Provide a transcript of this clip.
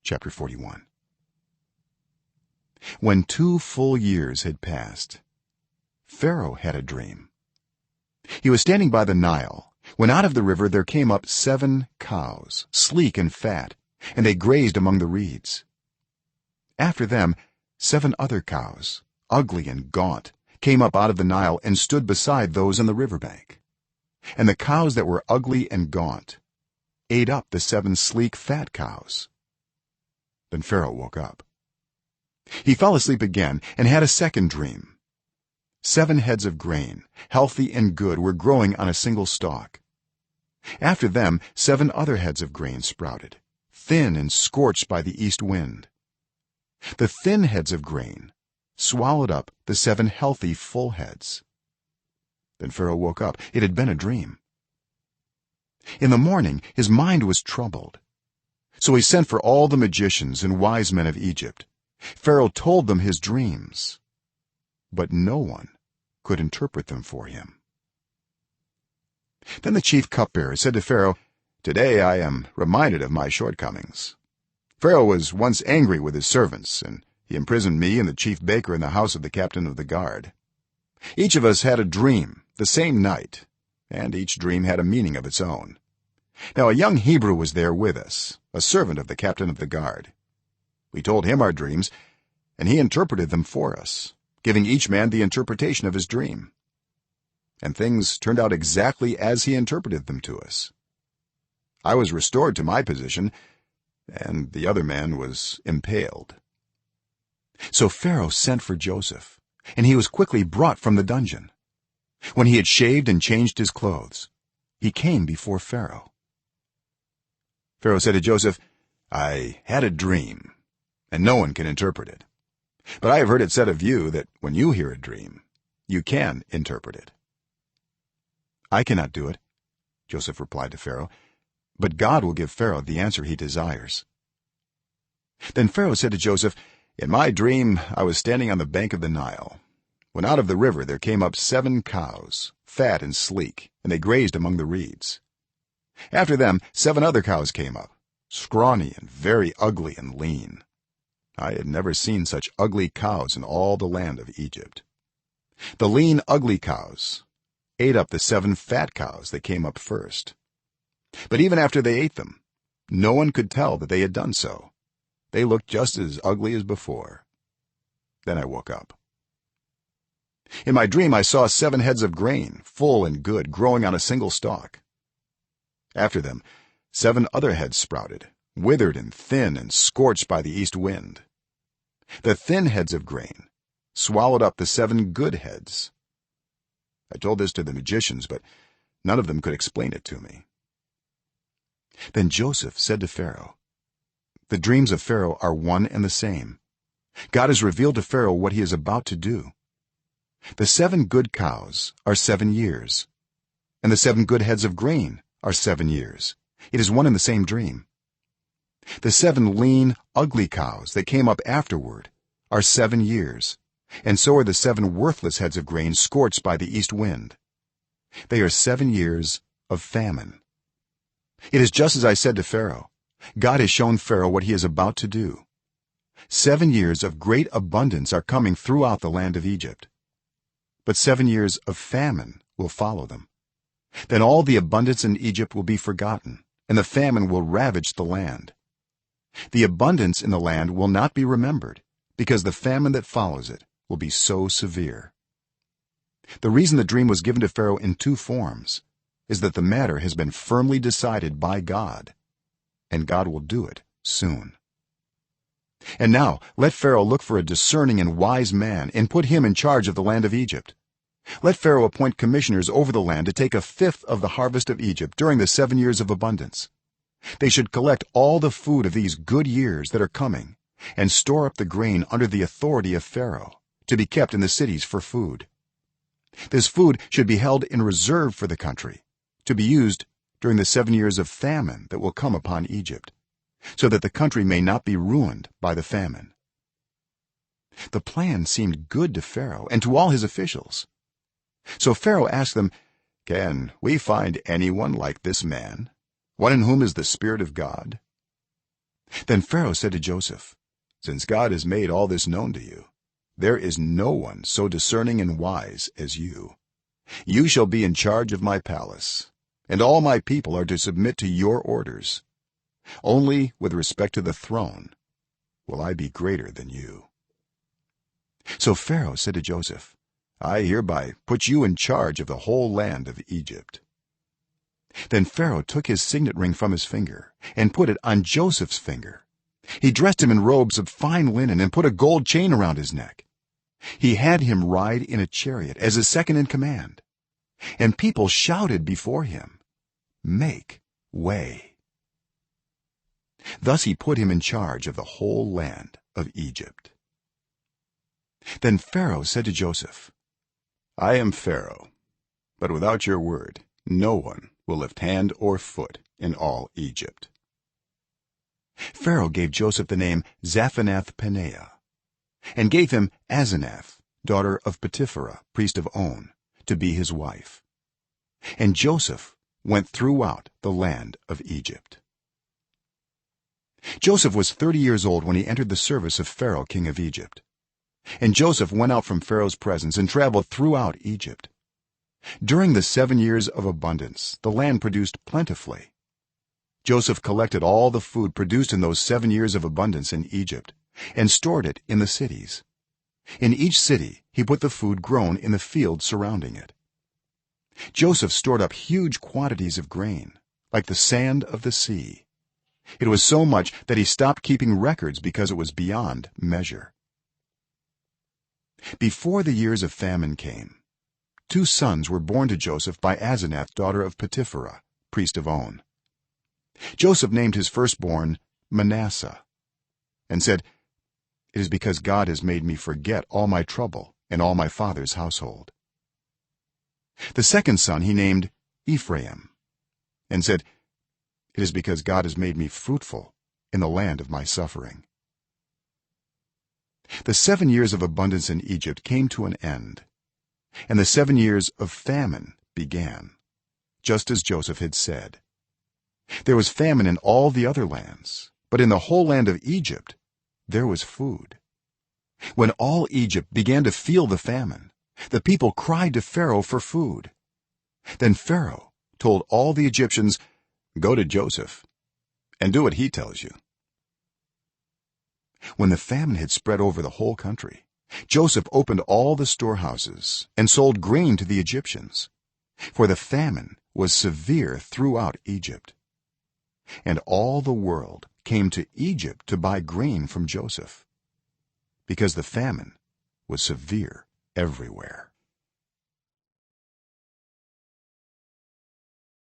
chapter 41. When 2 full years had passed, Pharaoh had a dream. He was standing by the Nile when out of the river there came up 7 cows, sleek and fat, and they grazed among the reeds. After them 7 other cows, ugly and gaunt, came up out of the Nile and stood beside those on the riverbank. And the cows that were ugly and gaunt ate up the 7 sleek fat cows. Then Pharaoh woke up. He fell asleep again and had a second dream. 7 heads of grain, healthy and good, were growing on a single stalk. After them 7 other heads of grain sprouted, thin and scorched by the east wind. The thin heads of grain swallowed up the 7 healthy full heads. Then Pharaoh woke up. It had been a dream. In the morning his mind was troubled, so he sent for all the magicians and wise men of Egypt. Pharaoh told them his dreams, but no one could interpret them for him. Then the chief cupbearer said to Pharaoh, "Today I am reminded of my shortcomings. Pharaoh was once angry with his servants, and he imprisoned me and the chief baker in the house of the captain of the guard. Each of us had a dream the same night, and each dream had a meaning of its own. Now a young Hebrew was there with us, a servant of the captain of the guard. We told him our dreams, and he interpreted them for us, giving each man the interpretation of his dream. And things turned out exactly as he interpreted them to us. I was restored to my position, and the other man was impaled." So Pharaoh sent for Joseph, and he was quickly brought from the dungeon. When he had shaved and changed his clothes, he came before Pharaoh. Pharaoh said to Joseph, "I had a dream, and no one can interpret it. But I have heard it said of you that when you hear a dream, you can interpret it." "I cannot do it," Joseph replied to Pharaoh, "but God will give Pharaoh the answer he desires." Then Pharaoh said to Joseph, "In my dream I was standing on the bank of the Nile, when out of the river there came up 7 cows, fat and sleek, and they grazed among the reeds. After them 7 other cows came up, scrawny and very ugly and lean. I had never seen such ugly cows in all the land of Egypt. The lean ugly cows ate up the 7 fat cows that came up first. But even after they ate them, no one could tell that they had done so. They looked just as ugly as before." Then I woke up. In my dream I saw 7 heads of grain, full and good, growing on a single stalk. After them 7 other heads sprouted, withered and thin and scorched by the east wind. The thin heads of grain swallowed up the 7 good heads. I told this to the magicians, but none of them could explain it to me. Then Joseph said to Pharaoh, "The dreams of Pharaoh are one and the same. God has revealed to Pharaoh what he is about to do. The 7 good cows are 7 years, and the 7 good heads of grain are 7 years. It is one and the same dream. The 7 lean ugly cows that came up afterward are 7 years, and so are the 7 worthless heads of grain scorched by the east wind. They are 7 years of famine. It is just as I said to Pharaoh. God has shown Pharaoh what he is about to do. 7 years of great abundance are coming throughout the land of Egypt, but 7 years of famine will follow them. Then all the abundance in Egypt will be forgotten, and the famine will ravage the land. The abundance in the land will not be remembered, because the famine that follows it will be so severe." The reason the dream was given to Pharaoh in 2 forms is that the matter has been firmly decided by God, and God will do it soon. And now let Pharaoh look for a discerning and wise man and put him in charge of the land of Egypt. Let Pharaoh appoint commissioners over the land to take 1/5 of the harvest of Egypt during the 7 years of abundance. They should collect all the food of these good years that are coming and store up the grain under the authority of Pharaoh, to be kept in the cities for food. This food should be held in reserve for the country, to be used during the 7 years of famine that will come upon Egypt, so that the country may not be ruined by the famine." The plan seemed good to Pharaoh and to all his officials. So Pharaoh asked them, "Can we find anyone like this man, one in whom is the Spirit of God?" then Pharaoh said to Joseph, since God has made all this known to you, there is no one so discerning and wise as you. You shall be in charge of my palace, and all my people are to submit to your orders. Only with respect to the throne will I be greater than you." So Pharaoh said to Joseph, "I hereby put you in charge of the whole land of Egypt." Then Pharaoh took his signet ring from his finger and put it on Joseph's finger. He dressed him in robes of fine linen and put a gold chain around his neck. He had him ride in a chariot as his second in command, and people shouted before him, "Make way." Thus he put him in charge of the whole land of Egypt. Then Pharaoh said to Joseph, "I am Pharaoh, but without your word no one will lift hand or foot in all Egypt." Pharaoh gave Joseph the name Zaphenath-Paneah, and gave him Asenath, daughter of Potiphera, priest of On, to be his wife. And Joseph went throughout the land of Egypt. Joseph was 30 years old when he entered the service of Pharaoh, king of Egypt. And Joseph went out from Pharaoh's presence and traveled throughout Egypt. During the 7 years of abundance the land produced plentifully. Joseph collected all the food produced in those 7 years of abundance in Egypt and stored it in the cities. In each city he put the food grown in the fields surrounding it. Joseph stored up huge quantities of grain, like the sand of the sea. It was so much that he stopped keeping records because it was beyond measure. Before the years of famine came, 2 sons were born to Joseph by Asenath, daughter of Potiphera, priest of On. Joseph named his firstborn Manasseh and said, "It is because God has made me forget all my trouble and all my father's household." The second son he named Ephraim and said, "It is because God has made me fruitful in the land of my suffering." The 7 years of abundance in Egypt came to an end, and the 7 years of famine began, just as Joseph had said. There was famine in all the other lands, but in the whole land of Egypt there was food. When all Egypt began to feel the famine, the people cried to Pharaoh for food. Then Pharaoh told all the Egyptians, "Go to Joseph and do what he tells you." When the famine had spread over the whole country, Joseph opened all the storehouses and sold grain to the Egyptians, for the famine was severe throughout Egypt. And all the world came to Egypt to buy grain from Joseph, because the famine was severe everywhere.